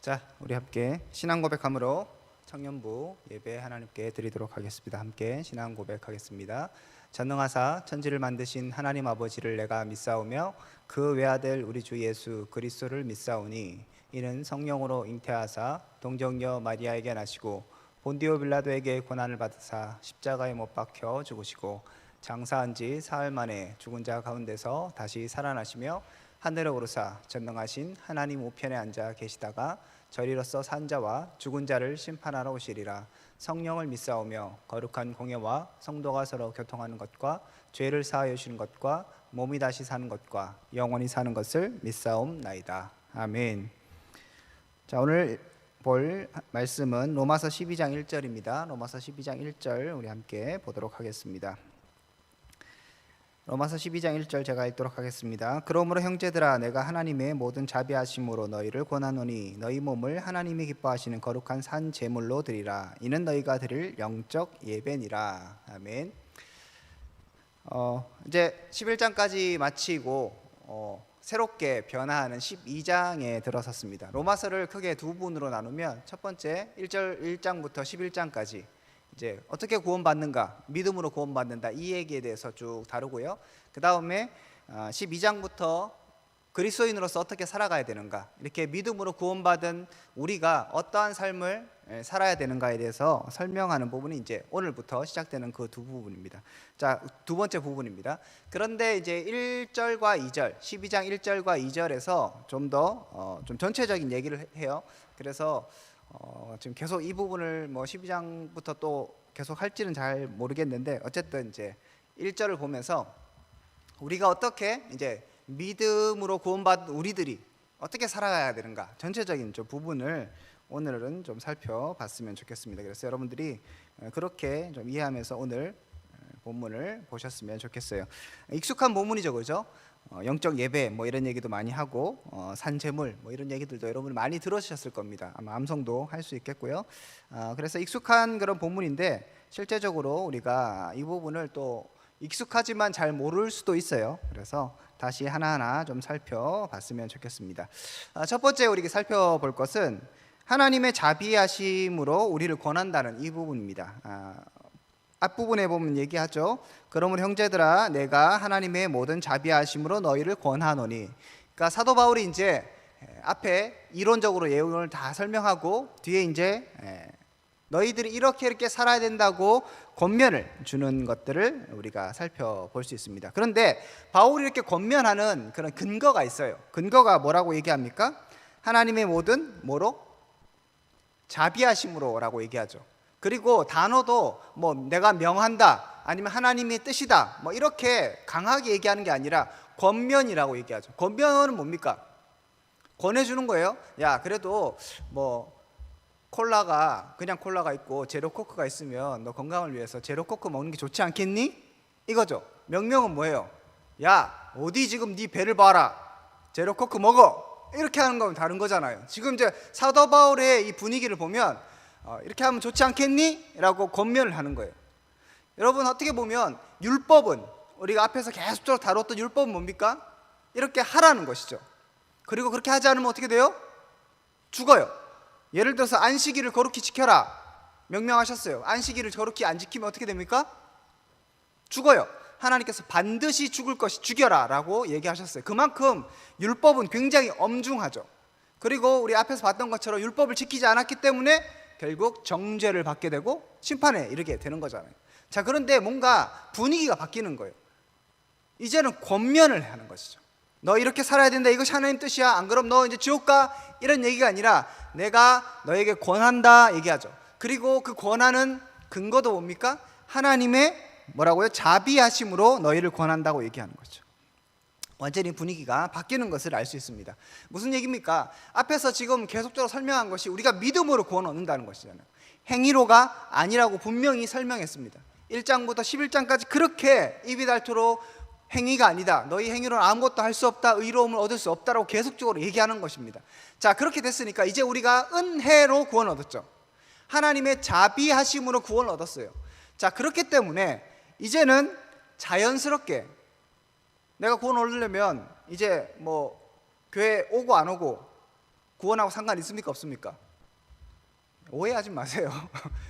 자, 우리 함께 신앙 고백함으로 청년부 예배 하나님께 드리도록 하겠습니다. 함께 신앙 고백하겠습니다. 전능하사 천지를 만드신 하나님 아버지를 내가 믿사오며 그 외아들 우리 주 예수 그리스도를 믿사오니 이는 성령으로 잉태하사 동정녀 마리아에게 나시고 본디오 빌라도에게 고난을 받으사 십자가에 못 박혀 죽으시고 장사한 지 사흘 만에 죽은 자 가운데서 다시 살아나시며 하늘에 오르사 전능하신 하나님 우편에 앉아 계시다가 저리로서 산 자와 죽은 자를 심판하러 오시리라. 성령을 믿사오며 거룩한 공예와 성도가 서로 교통하는 것과 죄를 사하여 주시는 것과 몸이 다시 사는 것과 영원히 사는 것을 믿사옵나이다. 아멘. 자, 오늘 볼 말씀은 로마서 12장 1절입니다. 로마서 12장 1절 우리 함께 보도록 하겠습니다. 로마서 12장 1절 제가 읽도록 하겠습니다. 그러므로 형제들아 내가 하나님의 모든 자비하심으로 너희를 권하노니 너희 몸을 하나님이 기뻐하시는 거룩한 산 제물로 드리라. 이는 너희가 드릴 영적 예배니라. 아멘. 이제 11장까지 마치고 새롭게 변화하는 12장에 들어섰습니다. 로마서를 크게 두 부분으로 나누면 첫 번째 1장부터 11장까지 이제 어떻게 구원받는가, 믿음으로 구원받는다, 이 얘기에 대해서 쭉 다루고요. 그 다음에 12장부터 그리스도인으로서 어떻게 살아가야 되는가, 이렇게 믿음으로 구원받은 우리가 어떠한 삶을 살아야 되는가에 대해서 설명하는 부분이 이제 오늘부터 시작되는 그 두 부분입니다. 자, 두 번째 부분입니다. 그런데 이제 1절과 2절, 12장 1절과 2절에서 좀 더 좀 전체적인 얘기를 해요. 그래서 지금 계속 이 부분을 12장부터 또 계속 할지는 잘 모르겠는데 어쨌든 이제 1절을 보면서 우리가 어떻게 이제 믿음으로 구원받은 우리들이 어떻게 살아가야 되는가, 전체적인 좀 부분을 오늘은 좀 살펴봤으면 좋겠습니다. 그래서 여러분들이 그렇게 좀 이해하면서 오늘 본문을 보셨으면 좋겠어요. 익숙한 본문이죠, 그죠? 영적 예배 이런 얘기도 많이 하고 산재물 이런 얘기들도 여러분 많이 들으셨을 겁니다. 아마 암송도 할 수 있겠고요. 그래서 익숙한 그런 본문인데 실제적으로 우리가 이 부분을 또 익숙하지만 잘 모를 수도 있어요. 그래서 다시 하나하나 좀 살펴봤으면 좋겠습니다. 첫 번째 우리가 살펴볼 것은 하나님의 자비하심으로 우리를 권한다는 이 부분입니다. 앞부분에 보면 얘기하죠. 그러므로 형제들아 내가 하나님의 모든 자비하심으로 너희를 권하노니. 그러니까 사도 바울이 이제 앞에 이론적으로 내용을 다 설명하고 뒤에 이제 너희들이 이렇게 살아야 된다고 권면을 주는 것들을 우리가 살펴볼 수 있습니다. 그런데 바울이 이렇게 권면하는 그런 근거가 있어요. 근거가 뭐라고 얘기합니까? 하나님의 모든 자비하심으로라고 얘기하죠. 그리고 단어도 내가 명한다, 아니면 하나님의 뜻이다, 이렇게 강하게 얘기하는 게 아니라 권면이라고 얘기하죠. 권면은 뭡니까? 권해주는 거예요. 야, 그래도 그냥 콜라가 있고 제로코크가 있으면 너 건강을 위해서 제로코크 먹는 게 좋지 않겠니? 이거죠. 명령은 뭐예요? 야, 어디 지금 네 배를 봐라, 제로코크 먹어, 이렇게 하는 거면 다른 거잖아요. 지금 이제 사도 바울의 이 분위기를 보면 이렇게 하면 좋지 않겠니? 라고 권면을 하는 거예요. 여러분, 어떻게 보면 율법은, 우리가 앞에서 계속적으로 다뤘던 율법은 뭡니까? 이렇게 하라는 것이죠. 그리고 그렇게 하지 않으면 어떻게 돼요? 죽어요. 예를 들어서 안식일을 거룩히 지켜라 명령하셨어요. 안식일을 거룩히 안 지키면 어떻게 됩니까? 죽어요. 하나님께서 반드시 죽을 것이 죽여라 라고 얘기하셨어요. 그만큼 율법은 굉장히 엄중하죠. 그리고 우리 앞에서 봤던 것처럼 율법을 지키지 않았기 때문에 결국 정죄를 받게 되고 심판에 이르게 되는 거잖아요. 자, 그런데 뭔가 분위기가 바뀌는 거예요. 이제는 권면을 하는 것이죠. 너 이렇게 살아야 된다, 이것이 하나님 뜻이야, 안 그럼 너 이제 지옥 가, 이런 얘기가 아니라 내가 너에게 권한다 얘기하죠. 그리고 그 권하는 근거도 뭡니까? 하나님의 자비하심으로 너희를 권한다고 얘기하는 거죠. 완전히 분위기가 바뀌는 것을 알 수 있습니다. 무슨 얘기입니까? 앞에서 지금 계속적으로 설명한 것이 우리가 믿음으로 구원 얻는다는 것이잖아요. 행위로가 아니라고 분명히 설명했습니다. 1장부터 11장까지 그렇게 입이 닳도록 행위가 아니다, 너희 행위로는 아무것도 할 수 없다, 의로움을 얻을 수 없다라고 계속적으로 얘기하는 것입니다. 자, 그렇게 됐으니까 이제 우리가 은혜로 구원 얻었죠. 하나님의 자비하심으로 구원을 얻었어요. 자, 그렇기 때문에 이제는 자연스럽게 내가 구원 얻으려면 이제 교회 오고 안 오고 구원하고 상관 있습니까 없습니까? 오해하지 마세요.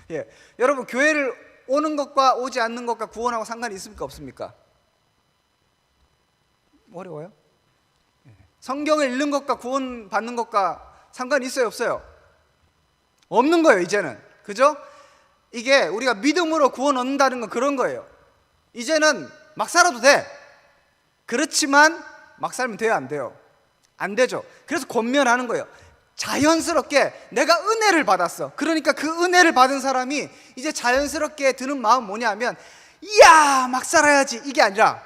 예, 여러분 교회를 오는 것과 오지 않는 것과 구원하고 상관이 있습니까 없습니까? 어려워요? 예. 성경을 읽는 것과 구원 받는 것과 상관이 있어요 없어요? 없는 거예요 이제는. 그죠? 이게 우리가 믿음으로 구원 얻는다는 건 그런 거예요. 이제는 막 살아도 돼. 그렇지만 막 살면 돼요 안 돼요? 안 되죠. 그래서 권면하는 거예요. 자연스럽게 내가 은혜를 받았어. 그러니까 그 은혜를 받은 사람이 이제 자연스럽게 드는 마음 뭐냐면, 이야 막 살아야지, 이게 아니라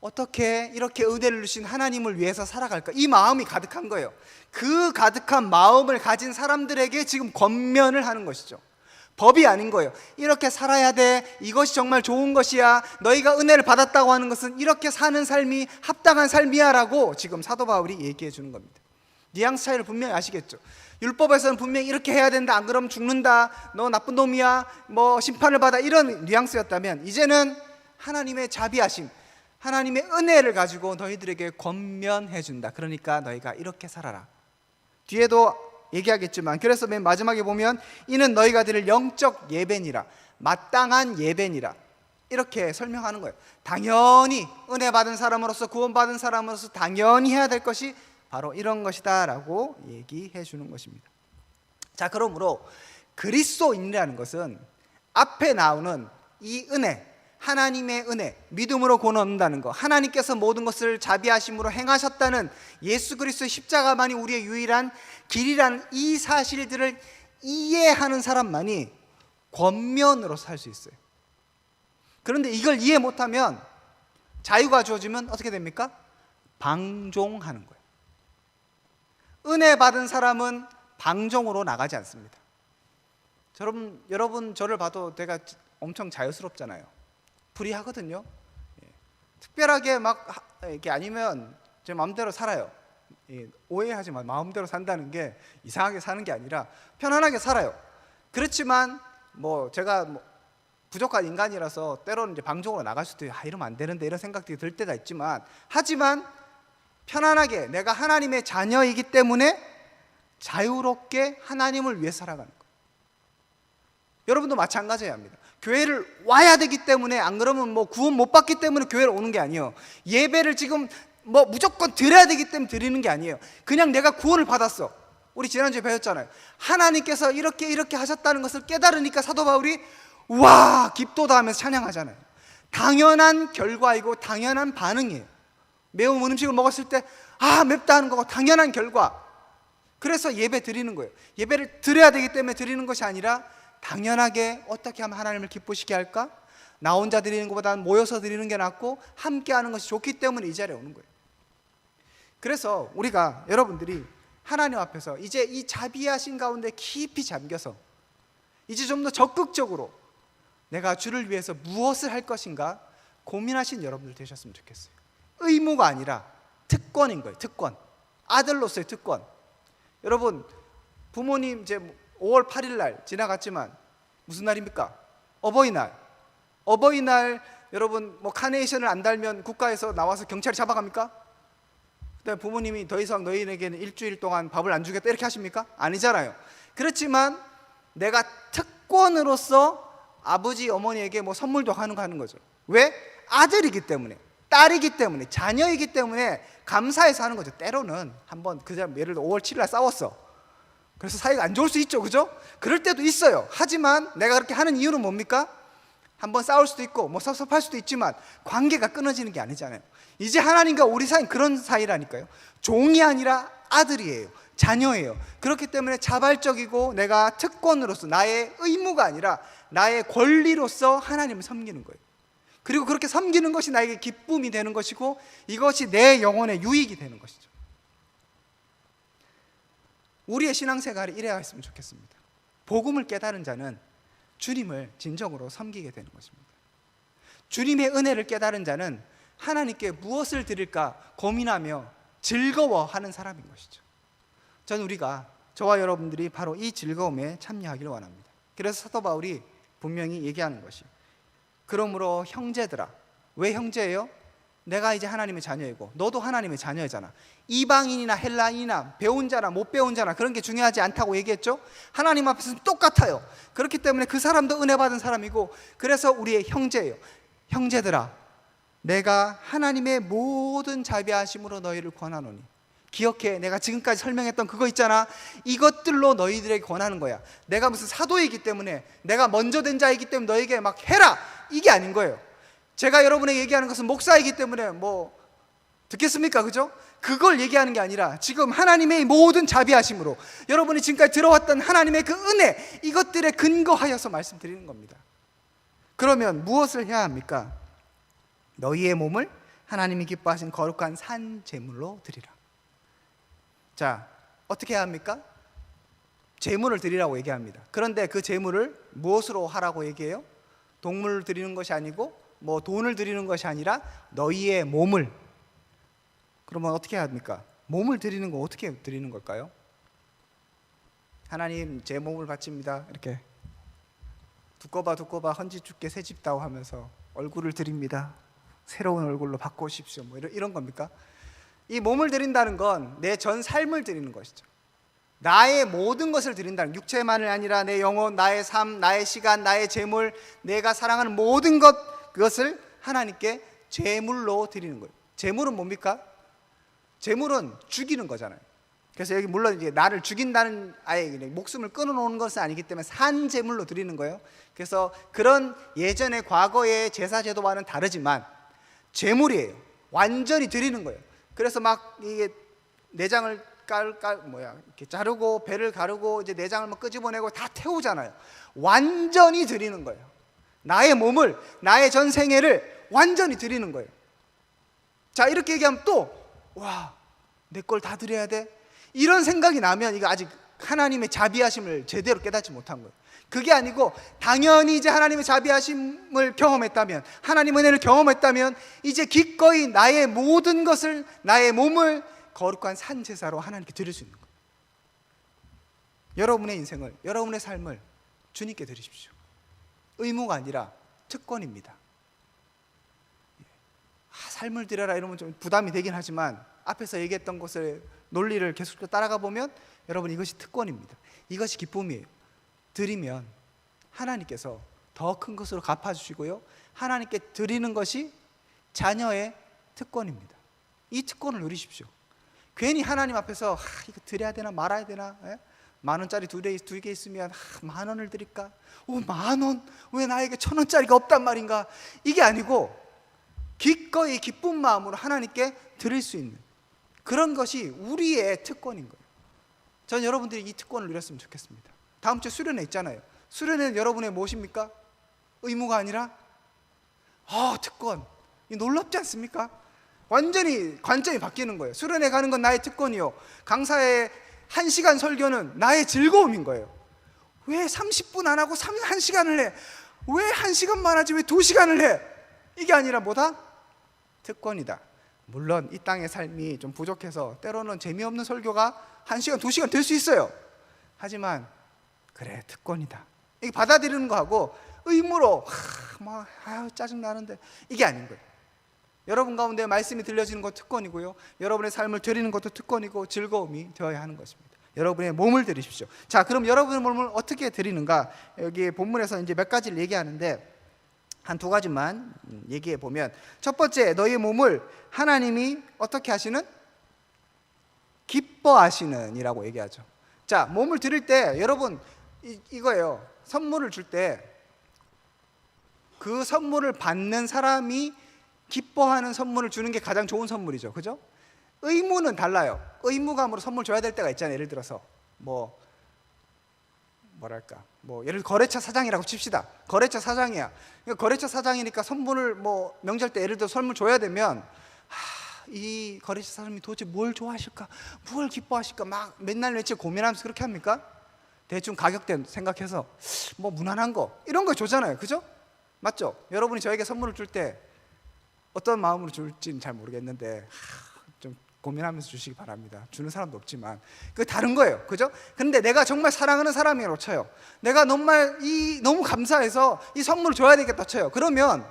어떻게 이렇게 은혜를 주신 하나님을 위해서 살아갈까, 이 마음이 가득한 거예요. 그 가득한 마음을 가진 사람들에게 지금 권면을 하는 것이죠. 법이 아닌 거예요. 이렇게 살아야 돼, 이것이 정말 좋은 것이야, 너희가 은혜를 받았다고 하는 것은 이렇게 사는 삶이 합당한 삶이야 라고 지금 사도 바울이 얘기해 주는 겁니다. 뉘앙스 차이를 분명히 아시겠죠? 율법에서는 분명히 이렇게 해야 된다, 안 그러면 죽는다, 너 나쁜 놈이야, 뭐 심판을 받아, 이런 뉘앙스였다면 이제는 하나님의 자비하심, 하나님의 은혜를 가지고 너희들에게 권면해 준다. 그러니까 너희가 이렇게 살아라. 뒤에도 얘기하겠지만, 그래서 맨 마지막에 보면 이는 너희가 드릴 영적 예배니라, 마땅한 예배니라, 이렇게 설명하는 거예요. 당연히 은혜 받은 사람으로서, 구원받은 사람으로서 당연히 해야 될 것이 바로 이런 것이다 라고 얘기해 주는 것입니다. 자, 그러므로 그리스도인이라는 것은 앞에 나오는 이 은혜, 하나님의 은혜, 믿음으로 구원 얻는다는 것, 하나님께서 모든 것을 자비하심으로 행하셨다는 예수 그리스도의 십자가만이 우리의 유일한 길이라는 이 사실들을 이해하는 사람만이 권면으로 살 수 있어요. 그런데 이걸 이해 못하면, 자유가 주어지면 어떻게 됩니까? 방종하는 거예요. 은혜 받은 사람은 방종으로 나가지 않습니다. 여러분 저를 봐도 내가 엄청 자유스럽잖아요. 프리하거든요. 특별하게 막 이게 아니면 제 마음대로 살아요. 오해하지 마. 마음대로 산다는 게 이상하게 사는 게 아니라 편안하게 살아요. 그렇지만 뭐 제가 부족한 인간이라서 때로는 이제 방종으로 나갈 수도 있어요. 이러면 안 되는데, 이런 생각들이 들 때가 있지만, 하지만 편안하게 내가 하나님의 자녀이기 때문에 자유롭게 하나님을 위해 살아가는 거예요. 여러분도 마찬가지여야 합니다. 교회를 와야 되기 때문에, 안 그러면 뭐 구원 못 받기 때문에 교회를 오는 게 아니에요. 예배를 지금 뭐 무조건 드려야 되기 때문에 드리는 게 아니에요. 그냥 내가 구원을 받았어. 우리 지난주에 배웠잖아요. 하나님께서 이렇게 하셨다는 것을 깨달으니까 사도 바울이 와 기쁘다 하면서 찬양하잖아요. 당연한 결과이고 당연한 반응이에요. 매운 음식을 먹었을 때 맵다 하는 거고 당연한 결과. 그래서 예배 드리는 거예요. 예배를 드려야 되기 때문에 드리는 것이 아니라 당연하게 어떻게 하면 하나님을 기쁘시게 할까? 나 혼자 드리는 것보다는 모여서 드리는 게 낫고 함께 하는 것이 좋기 때문에 이 자리에 오는 거예요. 그래서 우리가, 여러분들이 하나님 앞에서 이제 이 자비하신 가운데 깊이 잠겨서 이제 좀 더 적극적으로 내가 주를 위해서 무엇을 할 것인가 고민하신 여러분들 되셨으면 좋겠어요. 의무가 아니라 특권인 거예요. 특권. 아들로서의 특권. 여러분, 부모님 이제 5월 8일 날 지나갔지만 무슨 날입니까? 어버이날. 어버이날 여러분 뭐 카네이션을 안 달면 국가에서 나와서 경찰이 잡아갑니까? 그다음에 부모님이 더 이상 너희에게는 일주일 동안 밥을 안 주겠다 이렇게 하십니까? 아니잖아요. 그렇지만 내가 특권으로서 아버지 어머니에게 뭐 선물도 하는 거죠. 왜? 아들이기 때문에, 딸이기 때문에, 자녀이기 때문에 감사해서 하는 거죠. 때로는 한번 그 사람 예를 들어 5월 7일 날 싸웠어. 그래서 사이가 안 좋을 수 있죠, 그죠? 그럴 때도 있어요. 하지만 내가 그렇게 하는 이유는 뭡니까? 한번 싸울 수도 있고 뭐 섭섭할 수도 있지만 관계가 끊어지는 게 아니잖아요. 이제 하나님과 우리 사이는 그런 사이라니까요. 종이 아니라 아들이에요. 자녀예요. 그렇기 때문에 자발적이고 내가 특권으로서, 나의 의무가 아니라 나의 권리로서 하나님을 섬기는 거예요. 그리고 그렇게 섬기는 것이 나에게 기쁨이 되는 것이고 이것이 내 영혼의 유익이 되는 것이죠. 우리의 신앙생활이 이래야 했으면 좋겠습니다. 복음을 깨달은 자는 주님을 진정으로 섬기게 되는 것입니다. 주님의 은혜를 깨달은 자는 하나님께 무엇을 드릴까 고민하며 즐거워하는 사람인 것이죠. 저는 저와 여러분들이 바로 이 즐거움에 참여하기를 원합니다. 그래서 사도 바울이 분명히 얘기하는 것이, 그러므로 형제들아. 왜 형제예요? 내가 이제 하나님의 자녀이고 너도 하나님의 자녀잖아. 이방인이나 헬라인이나 배운 자나 못 배운 자나 그런 게 중요하지 않다고 얘기했죠. 하나님 앞에서는 똑같아요. 그렇기 때문에 그 사람도 은혜 받은 사람이고, 그래서 우리의 형제예요. 형제들아, 내가 하나님의 모든 자비하심으로 너희를 권하노니. 기억해, 내가 지금까지 설명했던 그거 있잖아. 이것들로 너희들에게 권하는 거야. 내가 무슨 사도이기 때문에, 내가 먼저 된 자이기 때문에 너에게 막 해라, 이게 아닌 거예요. 제가 여러분에게 얘기하는 것은 목사이기 때문에 뭐 듣겠습니까? 그죠? 그걸 얘기하는 게 아니라 지금 하나님의 모든 자비하심으로 여러분이 지금까지 들어왔던 하나님의 그 은혜, 이것들에 근거하여서 말씀드리는 겁니다. 그러면 무엇을 해야 합니까? 너희의 몸을 하나님이 기뻐하신 거룩한 산 제물로 드리라. 자, 어떻게 해야 합니까? 제물을 드리라고 얘기합니다. 그런데 그 제물을 무엇으로 하라고 얘기해요? 동물을 드리는 것이 아니고 뭐 돈을 드리는 것이 아니라 너희의 몸을. 그러면 어떻게 해야 합니까? 몸을 드리는 거 어떻게 드리는 걸까요? 하나님, 제 몸을 바칩니다. 이렇게 두꺼봐 헌지 죽게 새집다오 하면서 얼굴을 드립니다. 새로운 얼굴로 바꾸십시오. 뭐 이런 겁니까? 이 몸을 드린다는 건 내 전 삶을 드리는 것이죠. 나의 모든 것을 드린다는, 육체만이 아니라 내 영혼, 나의 삶, 나의 시간, 나의 재물, 내가 사랑하는 모든 그것을 하나님께 제물로 드리는 거예요. 제물은 뭡니까? 제물은 죽이는 거잖아요. 그래서 여기 물론 이제 나를 죽인다는, 아예 목숨을 끊어놓는 것은 아니기 때문에 산 제물로 드리는 거예요. 그래서 그런 예전의 과거의 제사 제도와는 다르지만 제물이에요. 완전히 드리는 거예요. 그래서 막 이게 내장을 이렇게 자르고 배를 가르고 이제 내장을 막 끄집어내고 다 태우잖아요. 완전히 드리는 거예요. 나의 몸을, 나의 전 생애를 완전히 드리는 거예요. 자, 이렇게 얘기하면 또 와, 내 걸 다 드려야 돼? 이런 생각이 나면 이거 아직 하나님의 자비하심을 제대로 깨닫지 못한 거예요. 그게 아니고 당연히 이제 하나님의 자비하심을 경험했다면, 하나님 은혜를 경험했다면 이제 기꺼이 나의 모든 것을, 나의 몸을 거룩한 산 제사로 하나님께 드릴 수 있는 거예요. 여러분의 인생을, 여러분의 삶을 주님께 드리십시오. 의무가 아니라 특권입니다. 삶을 드려라 이러면 좀 부담이 되긴 하지만 앞에서 얘기했던 것을, 논리를 계속 따라가 보면 여러분, 이것이 특권입니다. 이것이 기쁨이에요. 드리면 하나님께서 더 큰 것으로 갚아주시고요, 하나님께 드리는 것이 자녀의 특권입니다. 이 특권을 누리십시오. 괜히 하나님 앞에서 이거 드려야 되나 말아야 되나, 10,000원짜리 두 개 있으면 10,000원을 드릴까? 10,000원? 왜 나에게 1,000원짜리가 없단 말인가? 이게 아니고 기꺼이 기쁜 마음으로 하나님께 드릴 수 있는 그런 것이 우리의 특권인 거예요. 전 여러분들이 이 특권을 누렸으면 좋겠습니다. 다음 주 수련회 있잖아요. 수련회는 여러분의 무엇입니까? 의무가 아니라 특권. 이 놀랍지 않습니까? 완전히 관점이 바뀌는 거예요. 수련회 가는 건 나의 특권이요, 강사의 1시간 설교는 나의 즐거움인 거예요. 왜 30분 안 하고 1시간을 해? 왜 1시간만 하지 왜 2시간을 해? 이게 아니라 뭐다? 특권이다. 물론 이 땅의 삶이 좀 부족해서 때로는 재미없는 설교가 1시간, 2시간 될 수 있어요. 하지만 그래, 특권이다. 이게 받아들이는 거하고 의무로 짜증나는데, 이게 아닌 거예요. 여러분 가운데 말씀이 들려지는 것도 특권이고요, 여러분의 삶을 드리는 것도 특권이고 즐거움이 되어야 하는 것입니다. 여러분의 몸을 드리십시오. 자, 그럼 여러분의 몸을 어떻게 드리는가? 여기 본문에서 이제 몇 가지를 얘기하는데 한 2가지만 얘기해 보면, 첫 번째, 너희 몸을 하나님이 어떻게 하시는? 기뻐하시는 이라고 얘기하죠. 자, 몸을 드릴 때 여러분 이거예요. 선물을 줄 때 그 선물을 받는 사람이 기뻐하는 선물을 주는 게 가장 좋은 선물이죠. 그죠? 의무는 달라요. 의무감으로 선물 줘야 될 때가 있잖아요. 예를 들어서 예를 들어 거래처 사장이라고 칩시다. 거래처 사장이야. 그러니까 거래처 사장이니까 선물을 명절 때 예를 들어 선물 줘야 되면 이 거래처 사장님이 도대체 뭘 좋아하실까, 뭘 기뻐하실까 막 맨날 며칠 고민하면서 그렇게 합니까? 대충 가격대 생각해서 무난한 거 이런 거 주잖아요. 그죠? 맞죠? 여러분이 저에게 선물을 줄 때 어떤 마음으로 줄지는 잘 모르겠는데 좀 고민하면서 주시기 바랍니다. 주는 사람도 없지만 그 다른 거예요. 그죠? 근데 내가 정말 사랑하는 사람이라고 쳐요. 내가 정말 너무 감사해서 이 선물을 줘야 되겠다 쳐요. 그러면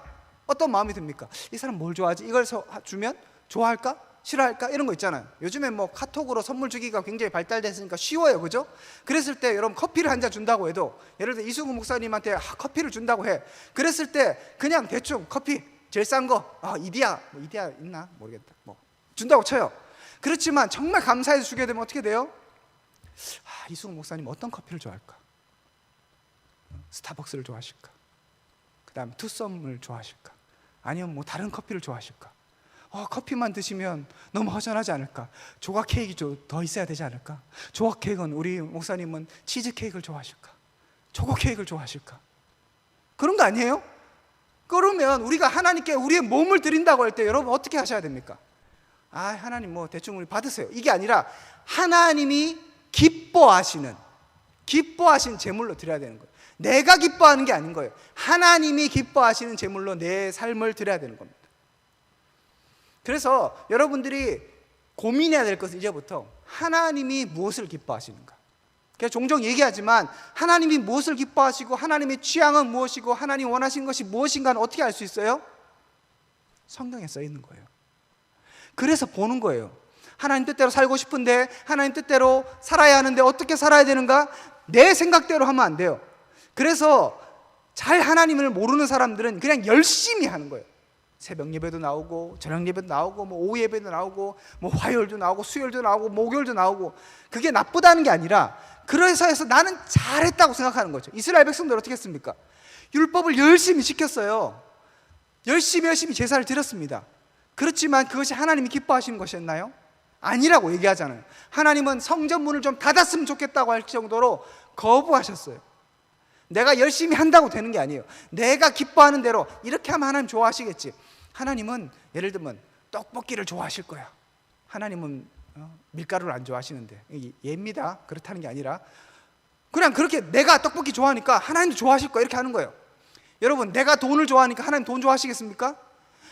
어떤 마음이 듭니까? 이 사람 뭘 좋아하지? 이걸 주면 좋아할까? 싫어할까? 이런 거 있잖아요. 요즘에 뭐 카톡으로 선물 주기가 굉장히 발달됐으니까 쉬워요, 그죠? 그랬을 때 여러분 커피를 한 잔 준다고 해도, 예를 들어 이수근 목사님한테 커피를 준다고 해. 그랬을 때 그냥 대충 커피 제일 싼 거, 이디야, 뭐 이디야 있나 모르겠다, 뭐 준다고 쳐요. 그렇지만 정말 감사해서 주게 되면 어떻게 돼요? 이수근 목사님 어떤 커피를 좋아할까? 스타벅스를 좋아하실까? 그 다음에 투썸을 좋아하실까? 아니면 뭐 다른 커피를 좋아하실까? 커피만 드시면 너무 허전하지 않을까? 조각 케이크 더 있어야 되지 않을까? 조각 케이크는, 우리 목사님은 치즈 케이크를 좋아하실까? 초코 케이크를 좋아하실까? 그런 거 아니에요? 그러면 우리가 하나님께 우리의 몸을 드린다고 할 때 여러분 어떻게 하셔야 됩니까? 하나님 뭐 대충 우리 받으세요, 이게 아니라 하나님이 기뻐하신 제물로 드려야 되는 거예요. 내가 기뻐하는 게 아닌 거예요. 하나님이 기뻐하시는 제물로 내 삶을 드려야 되는 겁니다. 그래서 여러분들이 고민해야 될 것은 이제부터 하나님이 무엇을 기뻐하시는가. 그래서 종종 얘기하지만 하나님이 무엇을 기뻐하시고 하나님의 취향은 무엇이고 하나님 원하신 것이 무엇인가는 어떻게 알 수 있어요? 성경에 써 있는 거예요. 그래서 보는 거예요. 하나님 뜻대로 살고 싶은데, 하나님 뜻대로 살아야 하는데 어떻게 살아야 되는가? 내 생각대로 하면 안 돼요. 그래서 잘 하나님을 모르는 사람들은 그냥 열심히 하는 거예요. 새벽 예배도 나오고 저녁 예배도 나오고 뭐 오후 예배도 나오고 뭐 화요일도 나오고 수요일도 나오고 목요일도 나오고, 그게 나쁘다는 게 아니라 그래서 해서 나는 잘했다고 생각하는 거죠. 이스라엘 백성들 어떻게 했습니까? 율법을 열심히 지켰어요. 열심히 제사를 드렸습니다. 그렇지만 그것이 하나님이 기뻐하시는 것이었나요? 아니라고 얘기하잖아요. 하나님은 성전문을 좀 닫았으면 좋겠다고 할 정도로 거부하셨어요. 내가 열심히 한다고 되는 게 아니에요. 내가 기뻐하는 대로 이렇게 하면 하나님 좋아하시겠지. 하나님은 예를 들면 떡볶이를 좋아하실 거야. 하나님은 밀가루를 안 좋아하시는데, 예입니다. 그렇다는 게 아니라 그냥 그렇게 내가 떡볶이 좋아하니까 하나님도 좋아하실 거야, 이렇게 하는 거예요. 여러분, 내가 돈을 좋아하니까 하나님 돈 좋아하시겠습니까?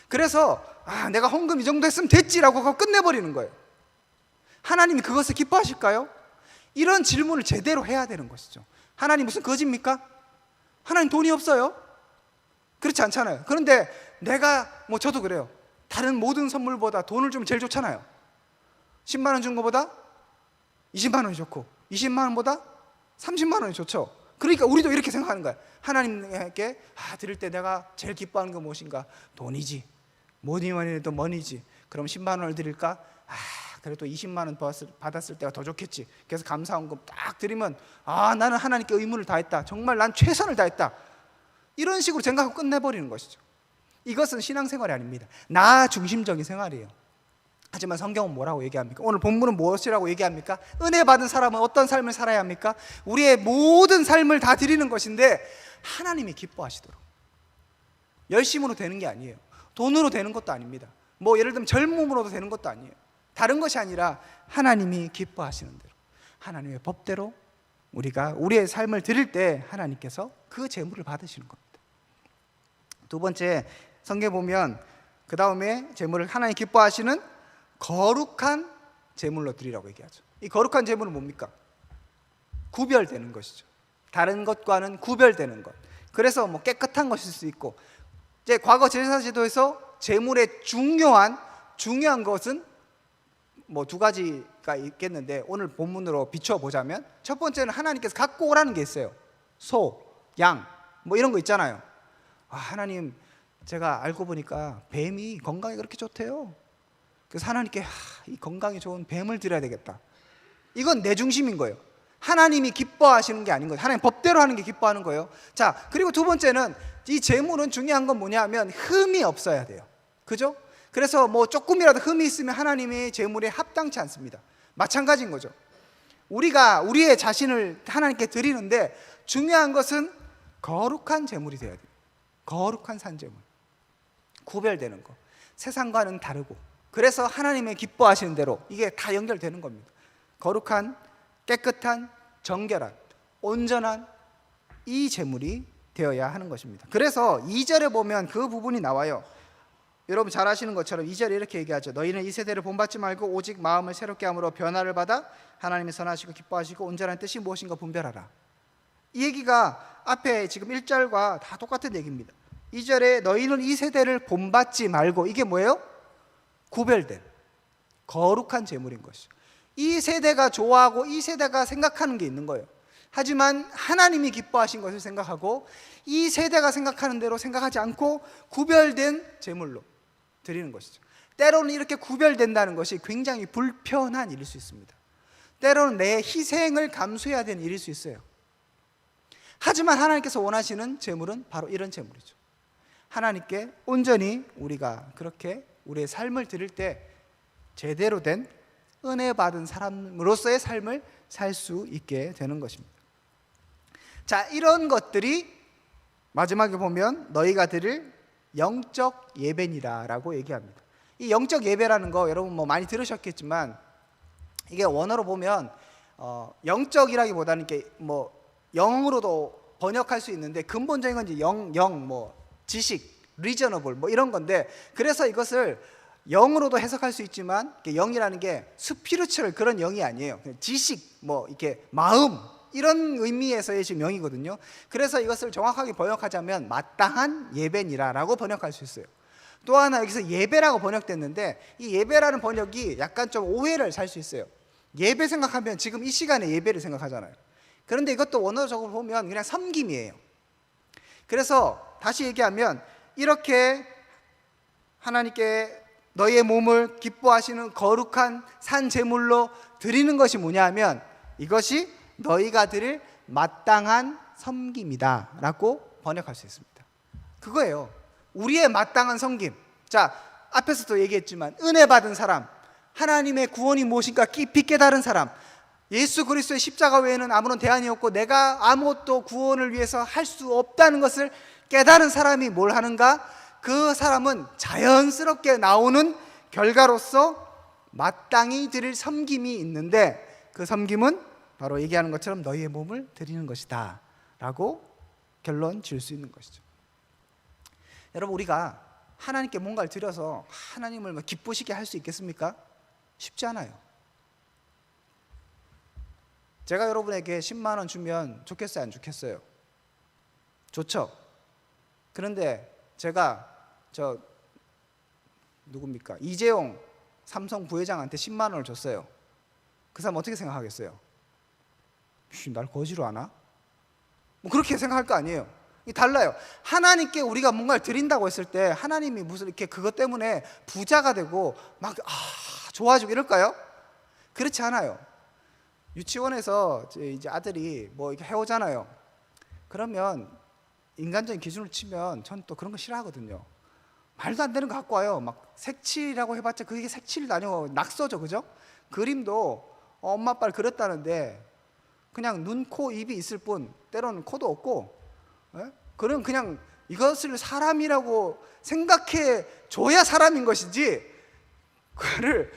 그래서 내가 헌금 이 정도 했으면 됐지라고 그거 끝내버리는 거예요. 하나님이 그것을 기뻐하실까요? 이런 질문을 제대로 해야 되는 것이죠. 하나님 무슨 거짓입니까? 하나님 돈이 없어요? 그렇지 않잖아요. 그런데 내가 저도 그래요. 다른 모든 선물보다 돈을 주면 제일 좋잖아요. 10만 원 준 것보다 20만 원이 좋고 20만 원보다 30만 원이 좋죠. 그러니까 우리도 이렇게 생각하는 거야. 하나님께 드릴 때 내가 제일 기뻐하는 게 무엇인가? 돈이지. 뭐니 해도 머니지. 그럼 10만 원을 드릴까? 그래도 20만 원 받았을 때가 더 좋겠지. 그래서 감사헌금 딱 드리면 나는 하나님께 의무를 다했다, 정말 난 최선을 다했다, 이런 식으로 생각하고 끝내버리는 것이죠. 이것은 신앙생활이 아닙니다. 나 중심적인 생활이에요. 하지만 성경은 뭐라고 얘기합니까? 오늘 본문은 무엇이라고 얘기합니까? 은혜 받은 사람은 어떤 삶을 살아야 합니까? 우리의 모든 삶을 다 드리는 것인데 하나님이 기뻐하시도록. 열심으로 되는 게 아니에요. 돈으로 되는 것도 아닙니다. 예를 들면 젊음으로도 되는 것도 아니에요. 다른 것이 아니라 하나님이 기뻐하시는 대로, 하나님의 법대로 우리가 우리의 삶을 드릴 때 하나님께서 그 재물을 받으시는 겁니다. 두 번째, 성경에 보면 그 다음에 재물을 하나님 기뻐하시는 거룩한 재물로 드리라고 얘기하죠. 이 거룩한 재물은 뭡니까? 구별되는 것이죠. 다른 것과는 구별되는 것. 그래서 깨끗한 것일 수 있고, 이제 과거 제사제도에서 재물의 중요한 것은 두 가지가 있겠는데, 오늘 본문으로 비춰보자면 첫 번째는 하나님께서 갖고 오라는 게 있어요. 소, 양 이런 거 있잖아요. 하나님, 제가 알고 보니까 뱀이 건강에 그렇게 좋대요. 그래서 하나님께 이 건강에 좋은 뱀을 드려야 되겠다. 이건 내 중심인 거예요. 하나님이 기뻐하시는 게 아닌 거예요. 하나님 법대로 하는 게 기뻐하는 거예요. 자, 그리고 두 번째는 이 재물은 중요한 건 뭐냐면 흠이 없어야 돼요. 그죠? 그래서 조금이라도 흠이 있으면 하나님의 재물에 합당치 않습니다. 마찬가지인 거죠. 우리가 우리의 자신을 하나님께 드리는데 중요한 것은 거룩한 재물이 되어야 돼요. 거룩한 산재물, 구별되는 거, 세상과는 다르고, 그래서 하나님의 기뻐하시는 대로 이게 다 연결되는 겁니다. 거룩한, 깨끗한, 정결한, 온전한 이 재물이 되어야 하는 것입니다. 그래서 2절에 보면 그 부분이 나와요. 여러분 잘 아시는 것처럼 2절에 이렇게 얘기하죠. 너희는 이 세대를 본받지 말고 오직 마음을 새롭게 함으로 변화를 받아 하나님의 선하시고 기뻐하시고 온전한 뜻이 무엇인가 분별하라. 이 얘기가 앞에 지금 1절과 다 똑같은 얘기입니다. 2절에 너희는 이 세대를 본받지 말고, 이게 뭐예요? 구별된 거룩한 제물인 것이죠. 이 세대가 좋아하고 이 세대가 생각하는 게 있는 거예요. 하지만 하나님이 기뻐하신 것을 생각하고 이 세대가 생각하는 대로 생각하지 않고 구별된 제물로 드리는 것이죠. 때로는 이렇게 구별된다는 것이 굉장히 불편한 일일 수 있습니다. 때로는 내 희생을 감수해야 되는 일일 수 있어요. 하지만 하나님께서 원하시는 제물은 바로 이런 제물이죠. 하나님께 온전히 우리가 그렇게 우리의 삶을 드릴 때 제대로 된 은혜 받은 사람으로서의 삶을 살 수 있게 되는 것입니다. 자, 이런 것들이 마지막에 보면 너희가 드릴 영적 예배니라라고 얘기합니다. 이 영적 예배라는 거 여러분 뭐 많이 들으셨겠지만, 이게 원어로 보면 영적이라기보다는 이렇게 뭐 영으로도 번역할 수 있는데, 근본적인 건 이제 뭐 지식, 리저너블 뭐 이런 건데, 그래서 이것을 영으로도 해석할 수 있지만 영이라는 게 스피리추얼 그런 영이 아니에요. 그냥 지식, 뭐 이렇게 마음, 이런 의미에서의 지금 영이거든요. 그래서 이것을 정확하게 번역하자면 마땅한 예배니라라고 번역할 수 있어요. 또 하나 여기서 예배라고 번역됐는데, 이 예배라는 번역이 약간 좀 오해를 살 수 있어요. 예배 생각하면 지금 이 시간에 예배를 생각하잖아요. 그런데 이것도 원어적으로 보면 그냥 섬김이에요. 그래서 다시 얘기하면 이렇게 하나님께 너희의 몸을 기뻐하시는 거룩한 산 제물로 드리는 것이 뭐냐 하면, 이것이 너희가 드릴 마땅한 섬김이다 라고 번역할 수 있습니다. 그거예요. 우리의 마땅한 섬김. 자, 앞에서도 얘기했지만 은혜 받은 사람, 하나님의 구원이 무엇인가 깊이 깨달은 사람, 예수 그리스도의 십자가 외에는 아무런 대안이 없고 내가 아무것도 구원을 위해서 할 수 없다는 것을 깨달은 사람이 뭘 하는가? 그 사람은 자연스럽게 나오는 결과로서 마땅히 드릴 섬김이 있는데, 그 섬김은 바로 얘기하는 것처럼 너희의 몸을 드리는 것이다 라고 결론 지을 수 있는 것이죠. 여러분, 우리가 하나님께 뭔가를 드려서 하나님을 기쁘시게 할 수 있겠습니까? 쉽지 않아요. 제가 여러분에게 10만 원 주면 좋겠어요, 안 좋겠어요? 좋죠. 그런데 제가 누굽니까? 이재용 삼성 부회장한테 10만 원을 줬어요. 그 사람 어떻게 생각하겠어요? 날 거지로 하나? 뭐 그렇게 생각할 거 아니에요. 달라요. 하나님께 우리가 뭔가를 드린다고 했을 때 하나님이 무슨 이렇게 그것 때문에 부자가 되고 막 좋아지고 이럴까요? 그렇지 않아요. 유치원에서 이제 아들이 뭐 이렇게 해오잖아요. 그러면 인간적인 기준을 치면 전 또 그런 거 싫어하거든요. 말도 안 되는 거 갖고 와요. 막 색칠이라고 해봤자 그게 색칠도 아니고 낙서죠, 그죠? 그림도 엄마 아빠를 그렸다는데 그냥 눈, 코, 입이 있을 뿐 때로는 코도 없고, 그럼 그냥 이것을 사람이라고 생각해 줘야 사람인 것이지, 그를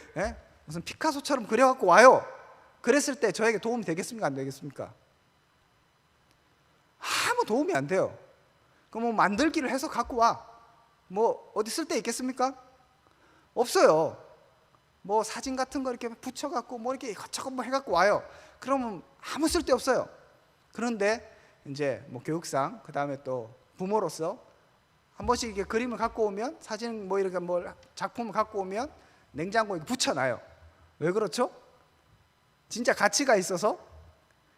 무슨 피카소처럼 그려갖고 와요. 그랬을 때 저에게 도움이 되겠습니까, 안 되겠습니까? 아무 도움이 안 돼요. 그럼 뭐 만들기를 해서 갖고 와. 뭐 어디 쓸 데 있겠습니까? 없어요. 뭐 사진 같은 거 이렇게 붙여갖고 뭐 이렇게 이것저것 뭐 해갖고 와요. 그러면 아무 쓸 데 없어요. 그런데 이제 뭐 교육상, 그 다음에 또 부모로서 한 번씩 이렇게 그림을 갖고 오면, 사진 뭐 이렇게 뭐 작품을 갖고 오면 냉장고에 붙여놔요. 왜 그렇죠? 진짜 가치가 있어서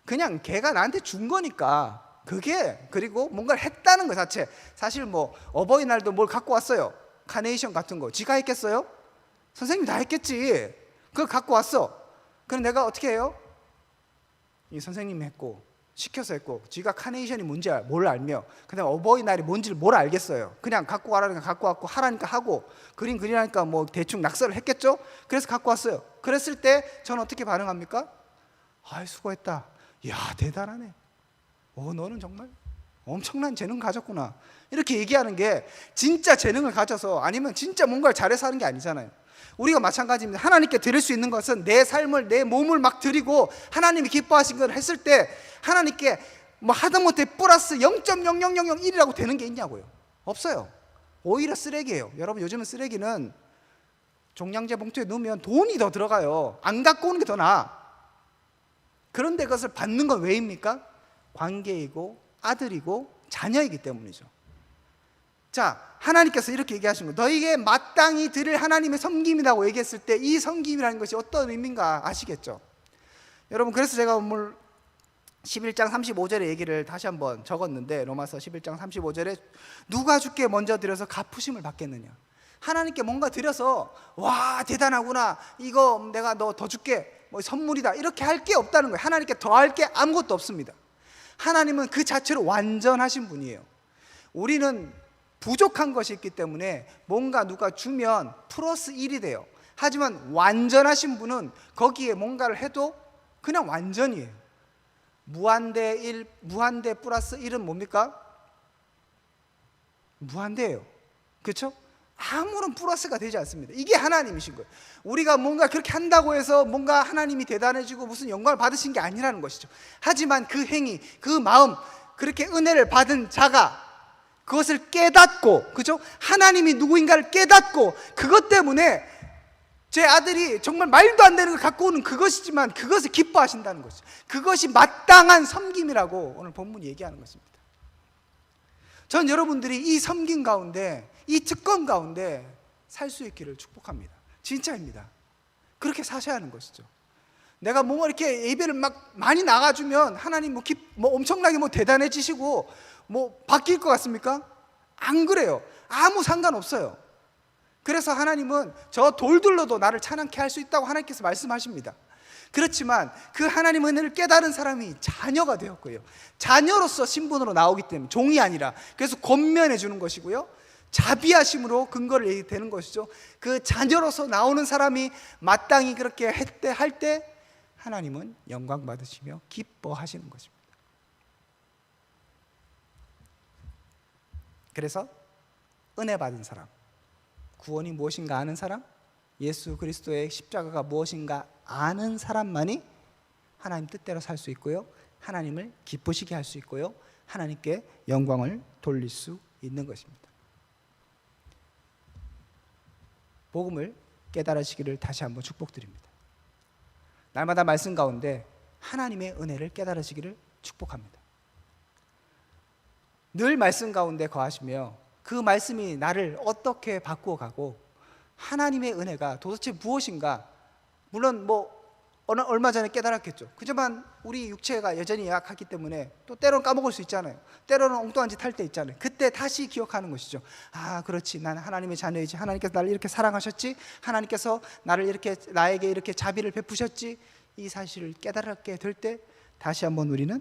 그냥 걔가 나한테 준 거니까. 그게, 그리고 뭔가를 했다는 것 자체. 사실 뭐 어버이날도 뭘 갖고 왔어요. 카네이션 같은 거 지가 했겠어요? 선생님이 다 했겠지. 그걸 갖고 왔어. 그럼 내가 어떻게 해요? 이 선생님이 했고 시켜서 했고, 지가 카네이션이 뭔지 뭘 알며, 그다음에 어버이날이 뭔지를 뭘 알겠어요. 그냥 갖고 와라니까 갖고 왔고, 하라니까 하고, 그림 그리라니까 뭐 대충 낙서를 했겠죠. 그래서 갖고 왔어요. 그랬을 때 저는 어떻게 반응합니까? 아이, 수고했다. 야, 대단하네. 너는 정말 엄청난 재능 가졌구나. 이렇게 얘기하는 게 진짜 재능을 가져서, 아니면 진짜 뭔가를 잘해서 하는 게 아니잖아요. 우리가 마찬가지입니다. 하나님께 드릴 수 있는 것은 내 삶을, 내 몸을 막 드리고 하나님이 기뻐하신 걸 했을 때 하나님께 뭐 하다못해 플러스 0.00001이라고 되는 게 있냐고요. 없어요. 오히려 쓰레기예요. 여러분, 요즘은 쓰레기는 종량제 봉투에 넣으면 돈이 더 들어가요. 안 갖고 오는 게 더 나아. 그런데 그것을 받는 건 왜입니까? 관계이고 아들이고 자녀이기 때문이죠. 자, 하나님께서 이렇게 얘기하신 거예요. 너희에게 마땅히 드릴 하나님의 섬김이라고 얘기했을 때 이 섬김이라는 것이 어떤 의미인가 아시겠죠? 여러분, 그래서 제가 오늘 11장 35절의 얘기를 다시 한번 적었는데, 로마서 11장 35절에 누가 주께 먼저 드려서 갚으심을 받겠느냐. 하나님께 뭔가 드려서 와 대단하구나, 이거 내가 너 더 줄게, 뭐 선물이다, 이렇게 할 게 없다는 거예요. 하나님께 더 할 게 아무것도 없습니다. 하나님은 그 자체로 완전하신 분이에요. 우리는 부족한 것이 있기 때문에 뭔가 누가 주면 플러스 1이 돼요. 하지만 완전하신 분은 거기에 뭔가를 해도 그냥 완전이에요. 무한대 1, 무한대 플러스 1은 뭡니까? 무한대예요. 그렇죠? 아무런 플러스가 되지 않습니다. 이게 하나님이신 거예요. 우리가 뭔가 그렇게 한다고 해서 뭔가 하나님이 대단해지고 무슨 영광을 받으신 게 아니라는 것이죠. 하지만 그 행위, 그 마음, 그렇게 은혜를 받은 자가 그것을 깨닫고, 그죠? 하나님이 누구인가를 깨닫고, 그것 때문에 제 아들이 정말 말도 안 되는 걸 갖고 오는 그것이지만 그것을 기뻐하신다는 것이죠. 그것이 마땅한 섬김이라고 오늘 본문이 얘기하는 것입니다. 전 여러분들이 이 섬김 가운데, 이 특권 가운데 살 수 있기를 축복합니다. 진짜입니다. 그렇게 사셔야 하는 것이죠. 내가 뭔가 이렇게 예배를 막 많이 나가주면 하나님 뭐 엄청나게 뭐 대단해지시고 뭐 바뀔 것 같습니까? 안 그래요. 아무 상관없어요. 그래서 하나님은 저 돌들로도 나를 찬양케 할 수 있다고 하나님께서 말씀하십니다. 그렇지만 그 하나님의 은혜를 깨달은 사람이 자녀가 되었고요, 자녀로서 신분으로 나오기 때문에 종이 아니라, 그래서 권면해 주는 것이고요, 자비하심으로 근거를 되는 것이죠. 그 자녀로서 나오는 사람이 마땅히 그렇게 할 때 하나님은 영광 받으시며 기뻐하시는 것입니다. 그래서 은혜 받은 사람, 구원이 무엇인가 아는 사람, 예수 그리스도의 십자가가 무엇인가 아는 사람만이 하나님 뜻대로 살 수 있고요, 하나님을 기쁘시게 할 수 있고요, 하나님께 영광을 돌릴 수 있는 것입니다. 복음을 깨달으시기를 다시 한번 축복드립니다. 날마다 말씀 가운데 하나님의 은혜를 깨달으시기를 축복합니다. 늘 말씀 가운데 거하시며 그 말씀이 나를 어떻게 바꾸어가고 하나님의 은혜가 도대체 무엇인가, 물론 뭐 얼마 전에 깨달았겠죠. 그지만 우리 육체가 여전히 약하기 때문에 또 때로는 까먹을 수 있잖아요. 때로는 엉뚱한 짓 할 때 있잖아요. 그때 다시 기억하는 것이죠. 아, 그렇지, 난 하나님의 자녀이지, 하나님께서 나를 이렇게 사랑하셨지, 하나님께서 나에게 이렇게 자비를 베푸셨지, 이 사실을 깨달게 될 때 다시 한번 우리는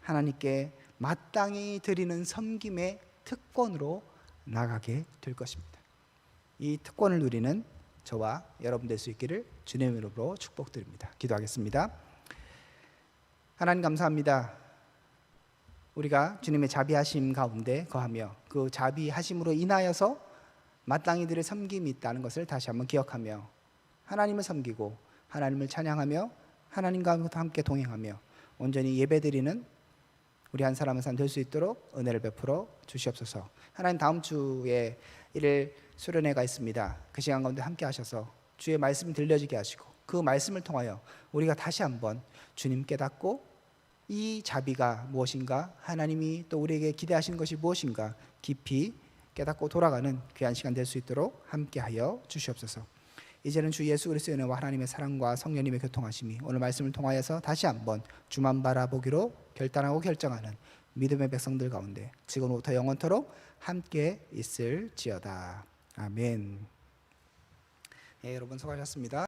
하나님께 마땅히 드리는 섬김의 특권으로 나가게 될 것입니다. 이 특권을 누리는 저와 여러분 될 수 있기를 주님의 이름으로 축복드립니다. 기도하겠습니다. 하나님 감사합니다. 우리가 주님의 자비하심 가운데 거하며 그 자비하심으로 인하여서 마땅히 드릴 섬김이 있다는 것을 다시 한번 기억하며 하나님을 섬기고 하나님을 찬양하며 하나님과 함께 동행하며 온전히 예배드리는 우리 한 사람 한 사람 될 수 있도록 은혜를 베풀어 주시옵소서. 하나님, 다음 주에 일일 수련회가 있습니다. 그 시간 가운데 함께 하셔서 주의 말씀이 들려지게 하시고 그 말씀을 통하여 우리가 다시 한번 주님 깨닫고 이 자비가 무엇인가, 하나님이 또 우리에게 기대하시는 것이 무엇인가 깊이 깨닫고 돌아가는 귀한 시간 될 수 있도록 함께하여 주시옵소서. 이제는 주 예수 그리스도의 은혜와 하나님의 사랑과 성령님의 교통하심이 오늘 말씀을 통하여서 다시 한번 주만 바라보기로 결단하고 결정하는 믿음의 백성들 가운데 지금부터 영원토록 함께 있을지어다. 아멘. 예, 여러분 수고하셨습니다.